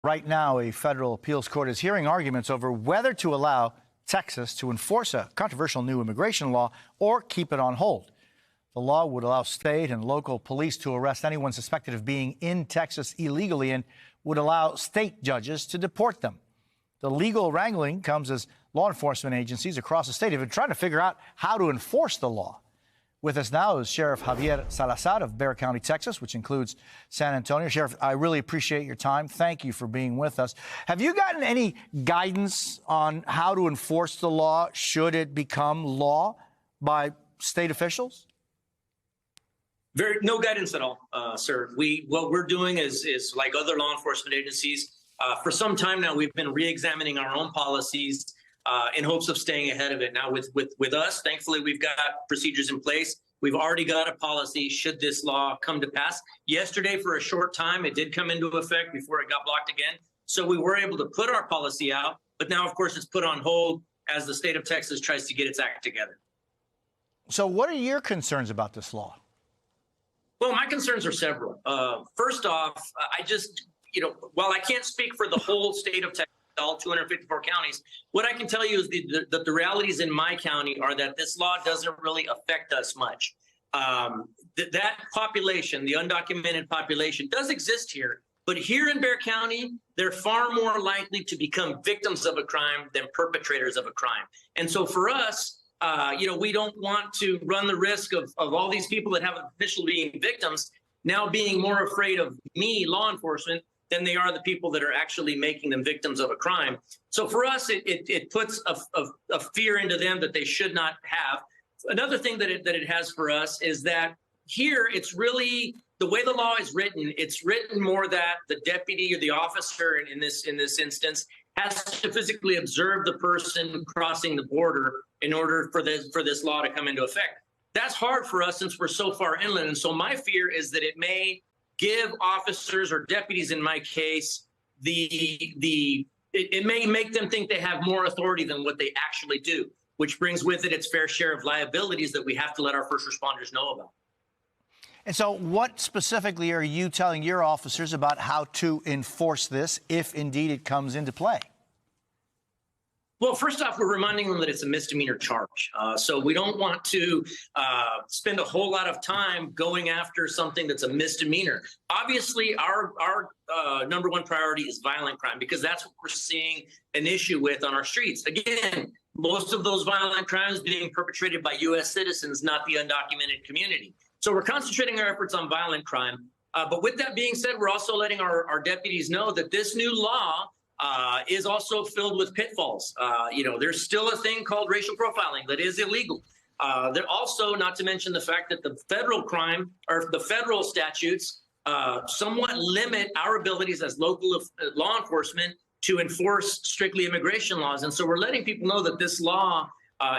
Right now, a federal appeals court is hearing arguments over whether to allow Texas to enforce a controversial new immigration law or keep it on hold. The law would allow state and local police to arrest anyone suspected of being in Texas illegally and would allow state judges to deport them. The legal wrangling comes as law enforcement agencies across the state have been trying to figure out how to enforce the law. With us now is Sheriff Javier Salazar of Bexar County, Texas, which includes San Antonio. Sheriff, I really appreciate your time. Thank you for being with us. Have you gotten any guidance on how to enforce the law should it become law by state officials? No guidance at all, sir. What we're doing is like other law enforcement agencies. For some time now, we've been re-examining our own policies in hopes of staying ahead of it. Now, with us, thankfully, we've got procedures in place. We've already got a policy should this law come to pass. Yesterday, for a short time, it did come into effect before it got blocked again. So we were able to put our policy out. But now, of course, it's put on hold as the state of Texas tries to get its act together. So what are your concerns about this law? Well, my concerns are several. First off, while I can't speak for the whole state of Texas, all 254 counties, what I can tell you is that the realities in my county are that this law doesn't really affect us much. That population, the undocumented population, does exist here. But here in Bexar County, they're far more likely to become victims of a crime than perpetrators of a crime. And so for us, we don't want to run the risk of all these people that have officially being victims now being more afraid of me, law enforcement, than they are the people that are actually making them victims of a crime. So for us, it puts a fear into them that they should not have. Another thing that it has for us is that here it's really the way the law is written. It's written more that the deputy or the officer in this instance has to physically observe the person crossing the border in order for this law to come into effect. That's hard for us since we're so far inland. And so my fear is that it may give officers or deputies, in my case, it may make them think they have more authority than what they actually do, which brings with it its fair share of liabilities that we have to let our first responders know about. And so what specifically are you telling your officers about how to enforce this, if indeed it comes into play? Well, first off, we're reminding them that it's a misdemeanor charge. So we don't want to spend a whole lot of time going after something that's a misdemeanor. Obviously, our number one priority is violent crime because that's what we're seeing an issue with on our streets. Again, most of those violent crimes being perpetrated by U.S. citizens, not the undocumented community. So we're concentrating our efforts on violent crime. But with that being said, we're also letting our deputies know that this new law is also filled with pitfalls. There's still a thing called racial profiling that is illegal. There also, not to mention the fact that the federal crime or the federal statutes somewhat limit our abilities as local law enforcement to enforce strictly immigration laws. And so we're letting people know that this law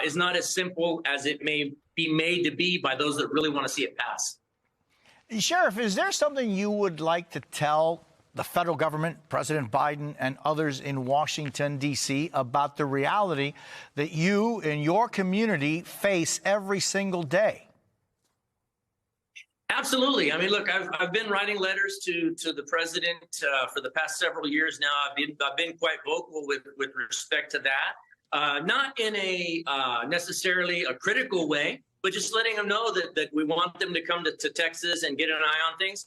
is not as simple as it may be made to be by those that really want to see it pass. Sheriff, is there something you would like to tell the federal government, President Biden, and others in Washington, D.C. about the reality that you and your community face every single day? Absolutely. I mean, look, I've been writing letters to the president for the past several years now. I've been quite vocal with respect to that, not in a necessarily a critical way, but just letting them know that we want them to come to Texas and get an eye on things.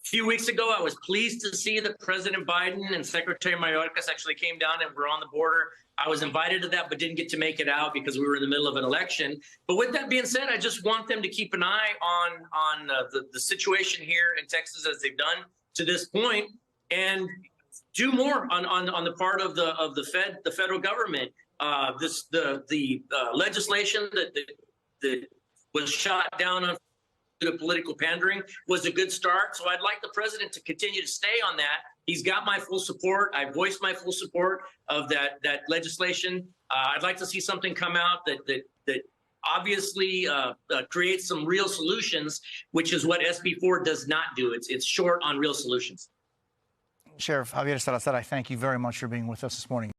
A few weeks ago, I was pleased to see that President Biden and Secretary Mayorkas actually came down and were on the border. I was invited to that, but didn't get to make it out because we were in the middle of an election. But with that being said, I just want them to keep an eye on the situation here in Texas as they've done to this point, and do more on the part of the federal government. The legislation that was shot down on to political pandering was a good start. So I'd like the president to continue to stay on that. He's got my full support. I voiced my full support of that legislation. I'd like to see something come out that obviously creates some real solutions, which is what SB 4 does not do. It's short on real solutions. Sheriff Javier Salazar, I thank you very much for being with us this morning.